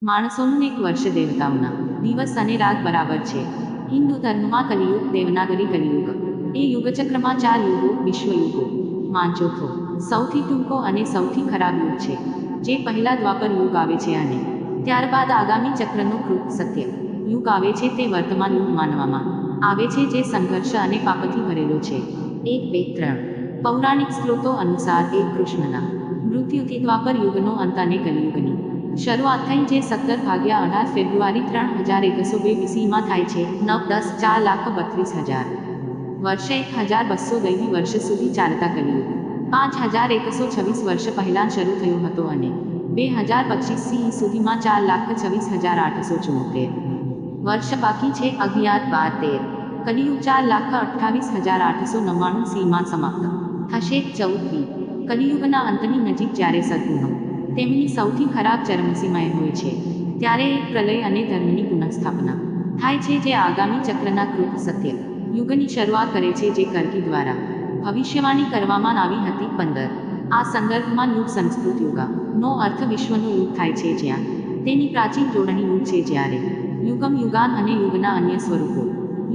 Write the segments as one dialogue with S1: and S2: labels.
S1: માણસોનું એક વર્ષ દેવતાઓના દિવસ અને રાત બરાબર છે. હિન્દુ ધર્મમાં કલિયુગ દેવનાગરી કલિયુગ એ યુગચક્રમાં 4 યુગો વિશ્વયુગો માં ચોથો સૌથી ટૂંકો અને સૌથી ખરાબ યુગ છે. જે પહેલા દ્વાપર યુગ આવે છે અને ત્યારબાદ આગામી ચક્રનો કૃત સત્ય યુગ આવે છે. તે વર્તમાન યુગ માનવામાં આવે છે, જે સંઘર્ષ અને પાપથી ભરેલો છે. 1, 2, 3 પૌરાણિક સ્ત્રોતો અનુસાર કૃષ્ણના મૃત્યુથી દ્વાપર યુગનો અંત અને કલિયુગની શરૂઆત થઈ, જે 17/18 ફેબ્રુઆરી 3102 BC માં થાય છે. 9, 10, 4,32,000 વર્ષ 1,200 દૈવી વર્ષ સુધી ચાલતા કલિયુગ 5,126 વર્ષ પહેલાં શરૂ થયો હતો અને 2025 CE સુધીમાં 4,26,874 વર્ષ બાકી છે. 11, 12, 13 કલિયુગ 4,28,899 CE માં સમાપ્ત થશે. 14 કલિયુગના અંતની નજીક જ્યારે સદ્ગુણો તેમની સૌથી ખરાબ ચરમસીમાએ હોય છે, ત્યારે એક પ્રલય અને ધર્મની પુનઃસ્થાપના થાય છે, જે આગામી ચક્રના કૃત સત્ય યુગની શરૂઆત કરે છે, જે કલ્કી દ્વારા ભવિષ્યવાણી કરવામાં આવી હતી. 15 આ સંદર્ભમાં યુગ સંસ્કૃત યુગા નો અર્થ વિશ્વનો યુગ થાય છે, જ્યાં તેની પ્રાચીન જોડણી યુગ છે, જ્યારે યુગમ યુગાન અને યુગના અન્ય સ્વરૂપો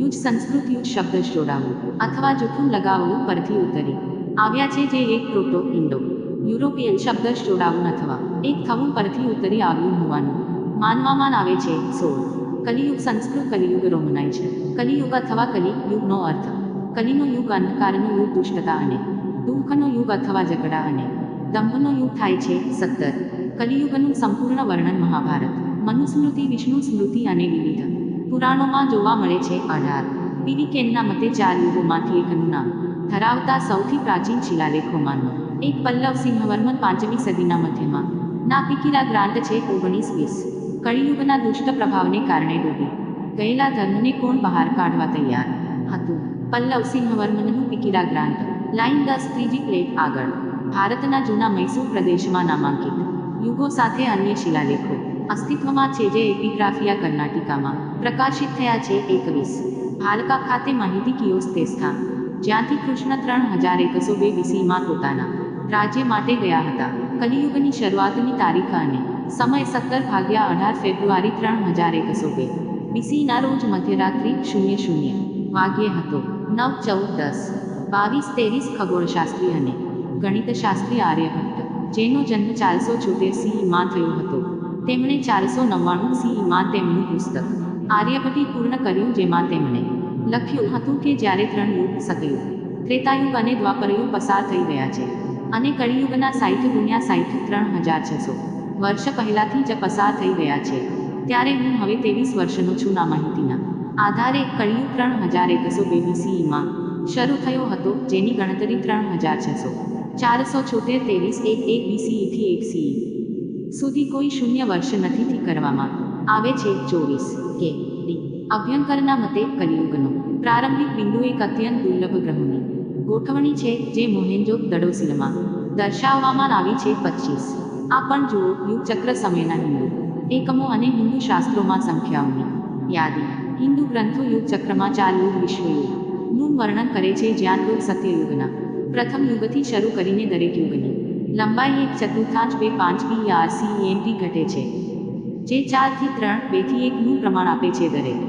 S1: યુજ સંસ્કૃત યુગ શબ્દ જોડાવું અથવા જૂઠું લગાવવું પરથી ઉતરી આવ્યા છે, જે એક પ્રોટો ઇન્ડો યુરોપિયન શબ્દ જોડાવું અથવા એક થવું પરથી ઉતરી આવ્યું હોવાનું માનવામાં આવે છે. 16 કલિયુગ સંસ્કૃત કલિયુગ રોમનાય છે. કલિયુગ અથવા કલિ યુગનો અર્થ કલિનો યુગ અંધકારનો યુગ, દુષ્ટતા અને દુઃખનો યુગ અથવા ઝઘડા અને દંભનો યુગ થાય છે. 17 કલિયુગનું સંપૂર્ણ વર્ણન મહાભારત, મનુસ્મૃતિ, વિષ્ણુ સ્મૃતિ અને વિવિધ પુરાણોમાં જોવા મળે છે. 18 પીવીકેનના મતે 4 યુગોમાંથી એકનું નામ ધરાવતા સૌથી પ્રાચીન શિલાલેખોમાંનો એક પલ્લવ સિંહવર્મન 5મી સદીના મધ્યમાં ના પિકીરા ગ્રાન્ટ છે. 19-20 કળિયુગના દુષ્ટ પ્રભાવને કારણે ડૂબી ગયેલા ધર્મને કોણ બહાર કાઢવા તૈયાર હતું? પલ્લવ સિંહવર્મનનું પિકીરા ગ્રાન્ટ. લાઈન 10 ત્રીજી પ્લેટ આગળ ભારતના જૂના મૈસૂર પ્રદેશમાં નામાંકિત યુગો સાથે અન્ય શિલાલેખો અસ્તિત્વમાં છે, જે એપિગ્રાફિયા કર્ણાટિકામાં પ્રકાશિત થયા છે. 21 ભાલકા ખાતે માહિતી કિયોસ્તેસ્થા, જ્યાંથી કૃષ્ણ 3102 BC માં પોતાના રાજ્ય માટે ગયા હતા. કલિયુગની શરૂઆતની તારીખ અને સમય 17/18 ફેબ્રુઆરી 3102 BC ના રોજ મધ્યરાત્રિ 00 વાગ્યે હતો. 9, 14, 10, 22, 13 ખગોળશાસ્ત્રી અને ગણિતશાસ્ત્રી આર્યભટ્ટ, જેનો જન્મ 476 CE માં થયો હતો, તેમણે 499 CE માં તેમનું પુસ્તક આર્યભટ્ટી પૂર્ણ કર્યું, જેમાં તેમણે લખ્યું હતું કે જ્યારે 3 યુગ સતયુગ, ત્રેતાયુગ અને દ્વાપરયુગ પસાર થઈ ગયા છે અને કળિયુગના 60 ગુણ્યા 60 3600 વર્ષ પહેલાથી જ પસાર થઈ ગયા છે, ત્યારે હું હવે 23 વર્ષનો છું. આ માહિતીના આધારે કળિયુગ 3102 BC માં શરૂ થયો હતો, જેની ગણતરી 3600 476 23 BCE થી 1 CE સુધી કોઈ શૂન્ય વર્ષ નથીથી કરવામાં આવે છે. 24 કે ડી અભ્યંકરના મતે કલિયુગનો પ્રારંભિક બિંદુ એક અત્યંત દુર્લભ ગ્રહોની ગોઠવણી છે, જે મોહેન્જો-દડો શિલામાં દર્શાવવામાં આવી છે. 25 આ પણ જુઓ યુગચક્ર સમયના હિન્દુ એકમો અને હિન્દુ શાસ્ત્રોમાં સંખ્યાઓની યાદી. હિન્દુ ગ્રંથો યુગચક્રમાં 4 યુગ વિશ્વયુગ નું વર્ણન કરે છે, જ્યાં કૃત સત્યયુગના પ્રથમ યુગથી શરૂ કરીને દરેક યુગની લંબાઈ 1/4 2/5 BRCENT ઘટે છે, જે 4 થી 3 2 થી 1 નું પ્રમાણ આપે છે. દરેક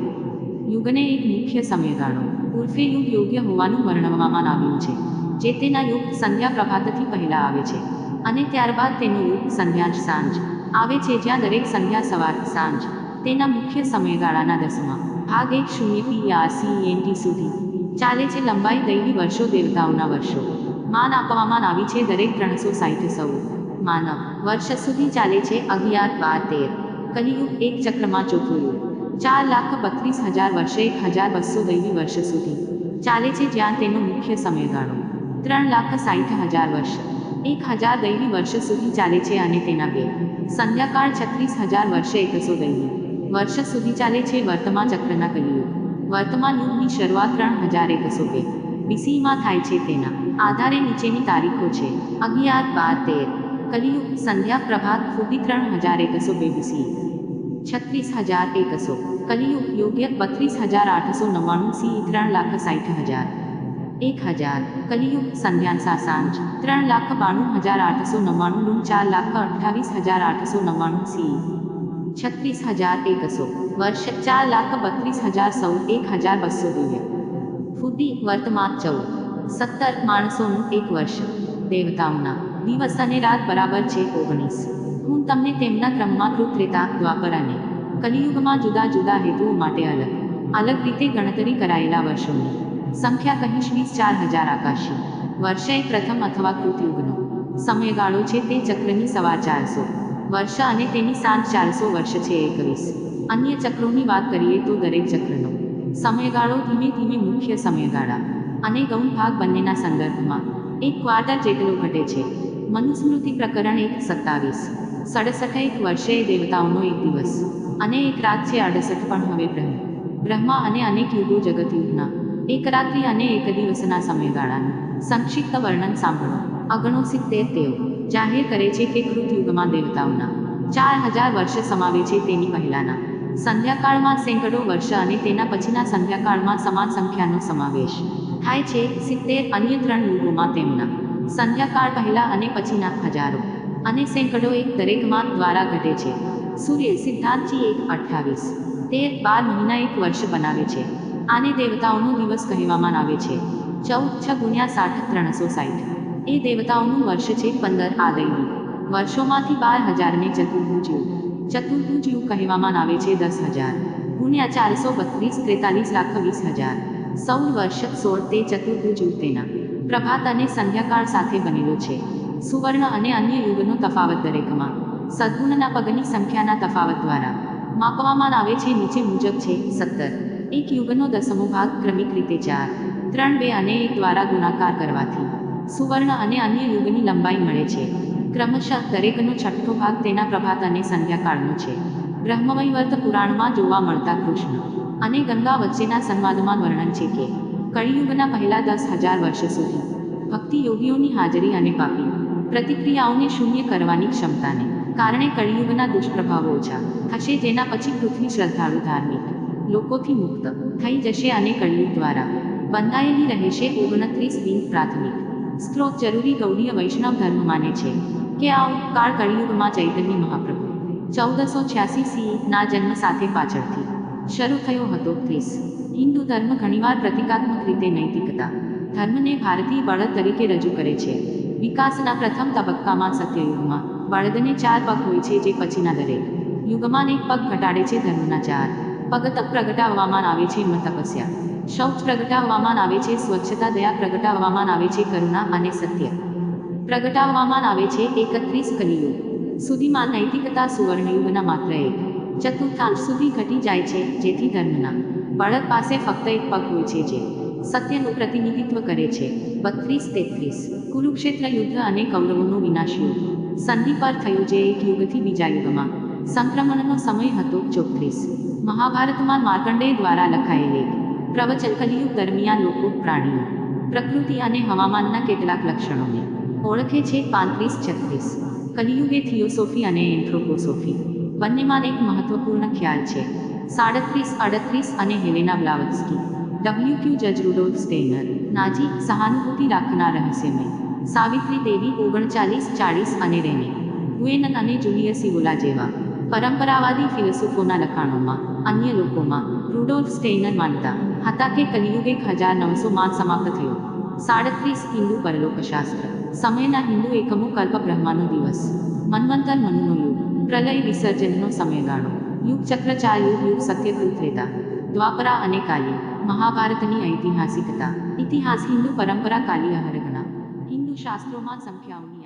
S1: યુગને એક મુખ્ય સમયગાળો ઉર્ફે યુગ યોગ્ય હોવાનું વર્ણવવામાં આવ્યું છે, જે તેના યુગ સંધ્યા પ્રભાતથી પહેલા આવે છે અને ત્યારબાદ તેનો યુગ સંધ્યા સાંજ આવે છે, જ્યાં દરેક સંધ્યા સવાર સાંજ તેના મુખ્ય સમયગાળાના 10મા ભાગ 10 PRCENT સુધી ચાલે છે. લંબાઈ દૈવી વર્ષો દેવતાઓના વર્ષો માન આપવામાં આવી છે, દરેક 360 સૌ માનવ વર્ષ સુધી ચાલે છે. 11, 12, 13 કલિયુગ એક ચક્રમાં ચોથું યુગ 4,32,000 વર્ષ 1,200 દૈવી વર્ષ સુધી ચાલે છે, જ્યાં તેનો મુખ્ય સમયગાળો 3,60,000 વર્ષ 1,000 દૈવી વર્ષ સુધી ચાલે છે અને તેના બે સંધ્યાકાળ 36,000 વર્ષ 100 દૈવી વર્ષ સુધી ચાલે છે. વર્તમાન ચક્રના કલિયુગ વર્તમાન યુગની શરૂઆત 3102 BC માં થાય છે. તેના આધારે નીચેની તારીખો છે. 11, 12, 13 કલિયુગ સંધ્યા પ્રભાત ફૂટી 3102 BC 36,100 કલિયુગ યોગ્ય 32,899 CE 3,60,000 1000 કલિયુગ સંધ્યાંસા સાંજ 3,92,899 4,28,899 CE 36,100 વર્ષ 4,32,100 દિવ્ય ફુદ્દી વર્તમાન 14 17 માણસોનું એક વર્ષ દેવતાઓના દિવસ અને રાત બરાબર છે 19 હું તમને તેમના ક્રમમાં કૃત્રેતા દ્વાપર અને કલિયુગમાં જુદા જુદા હેતુઓ માટે અલગ રીતે ગણતરી કરાયેલા વર્ષોની સંખ્યા કહીશ 24,000 આકાશી વર્ષ એ પ્રથમ અથવા કૃતયુગનો સમયગાળો છે તે ચક્રની સવાર 400 વર્ષ અને તેની સાંજ 400 વર્ષ છે 21 અન્ય ચક્રોની વાત કરીએ તો દરેક ચક્રનો સમયગાળો ધીમે ધીમે મુખ્ય સમયગાળા અને ગૌણ ભાગ બંનેના સંદર્ભમાં એક ક્વાર્ટર જેટલો ઘટે છે મનુસ્મૃતિ પ્રકરણ 1:27 એક વર્ષે દેવતાઓનો એક દિવસ અને એક રાત છે 68 પણ હવે બ્રહ્મા અને અનેક યુગો જગતયુગના એક રાત્રિ અને એક દિવસના સમયગાળાનું સંક્ષિપ્ત વર્ણન સાંભળો 69 તેઓ જાહેર કરે છે કે કૃતયુગમાં દેવતાઓના 4,000 વર્ષ સમાવે છે તેની પહેલાના સંધ્યાકાળમાં સેંકડો વર્ષ અને તેના પછીના સંધ્યાકાળમાં સમાન સંખ્યાનો સમાવેશ થાય છે 70 અન્ય 3 યુગોમાં તેમના સંધ્યાકાળ પહેલા અને પછીના હજારો અને સેંકડો એક દરેકમાં દ્વારા ઘટે છે સૂર્ય સિદ્ધાંતજી 1:28 13 12 મહિના એક વર્ષ બનાવે છે આને દેવતાઓનો દિવસ કહેવામાં આવે છે 14 6 × 60 360 એ દેવતાઓનું વર્ષ છે 15 આ દૈનિક વર્ષોમાંથી 12,000ને ચતુર્ભુજ યુગ કહેવામાં આવે છે 10,000 × 432 43,20,000 સૌર વર્ષ 16 તે ચતુર્ભુજ યુગ તેના પ્રભાત અને સંધ્યાકાળ સાથે બનેલો છે સુવર્ણ અને અન્ય યુગનો તફાવત દરેકમાં સદગુણના પગની સંખ્યાના તફાવત દ્વારા માપવામાં આવે છે નીચે મુજબ છે 17 એક યુગનો દસમો ભાગ ક્રમિક રીતે 4 3 2 અને 1 દ્વારા ગુણાકાર કરવાથી સુવર્ણ અને અન્ય યુગની લંબાઈ મળે છે ક્રમશઃ દરેકનો છઠ્ઠો ભાગ તેના પ્રભાત અને સંધ્યાકાળનો છે બ્રહ્મવૈવર્ત પુરાણમાં જોવા મળતા કૃષ્ણ અને ગંગા વચ્ચેના સંવાદમાં વર્ણન છે કે કળિયુગના પહેલા 10,000 વર્ષ સુધી ભક્તિ યોગીઓની હાજરી અને પાપી પ્રતિક્રિયાઓને શૂન્ય કરવાની ક્ષમતાને કારણે કળિયુગના દુષ્પ્રભાવો ઓછા થશે જેના પછી પૃથ્વી શ્રદ્ધાળુ ધાર્મિક લોકોથી મુક્ત થઈ જશે અને કળિયુગ દ્વારા બંધાયેલી રહેશે 29 બિન પ્રાથમિક સ્ત્રોત જરૂરી ગૌડીય વૈષ્ણવ ધર્મ માને છે કે આ કાળ કળિયુગમાં ચૈતન્ય મહાપ્રભુ 1486 CE ના જન્મ સાથે પાછળથી શરૂ થયો હતો 30 હિન્દુ ધર્મ ઘણીવાર પ્રતિકાત્મક રીતે નૈતિકતા ધર્મને ભારતીય બળદ તરીકે રજૂ કરે છે વિકાસના પ્રથમ તબક્કામાં સત્યયુગમાં બળદને 4 પગ હોય છે જે પછીના દરેક યુગમાં એક પગ ઘટાડે છે ધર્મના 4 પગ પ્રગટાવવામાં આવે છે તપસ્યા શૌચ પ્રગટાવવામાં આવે છે સ્વચ્છતા દયા પ્રગટાવવામાં આવે છે કરુણા અને સત્ય પ્રગટાવવામાં આવે છે 31 કલિયુગ સુધીમાં નૈતિકતા સુવર્ણયુગના માત્ર એક ચતુર્થાંશ સુધી ઘટી જાય છે જેથી ધર્મના બળદ પાસે ફક્ત એક પગ હોય છે જે સત્યનું પ્રતિનિધિત્વ કરે છે 32-33 કુરુક્ષેત્ર યુદ્ધ અને કૌરવોનો વિનાશ યુગ સંધિ પર થયો જે એક યુગથી બીજા યુગમાં સંક્રમણનો સમય હતો 34 મહાભારતમાં માર્કંડેય દ્વારા લખાયેલ એક પ્રવચન કલિયુગ દરમિયાન લોકો પ્રાણીઓ પ્રકૃતિ અને હવામાનના કેટલાક લક્ષણોને ઓળખે છે 35-36 કલિયુગે થિયોસોફી અને એન્થ્રોપોસોફી બંનેમાં એક મહત્વપૂર્ણ ખ્યાલ છે 37-38 અને હેલેના બ્લાવત્સ્કી WQ જજ રુડોલ્ફ સ્ટેઇનર નાજી સહાનુભૂતિ રાખનાર રહસ્યમય સાવિત્રી દેવી 39-40 અને રેને ગુએનન અને જુલિયસ ઇવોલા જેવા પરંપરાવાદી ફિલસૂફોના લખાણોમાં અન્ય લોકોમાં રુડોલ્ફ સ્ટેઇનર માનતા હતા કે કલિયુગ 1900માં સમાપ્ત થયો 37 હિન્દુ પરલોકશાસ્ત્ર સમયના હિન્દુ એકમો કલ્પ બ્રહ્માનો દિવસ મન્વંતર મનુનો યુગ પ્રલય વિસર્જનનો સમયગાળો યુગ ચક્ર 4 યુગ સત્યકૃત ત્રેતા દ્વાપરા અને કાલી મહાભારતની ઐતિહાસિકતા ઇતિહાસ હિન્દુ પરંપરા કાલી અહરગણા હિન્દુ શાસ્ત્રોમાં સંખ્યાઓની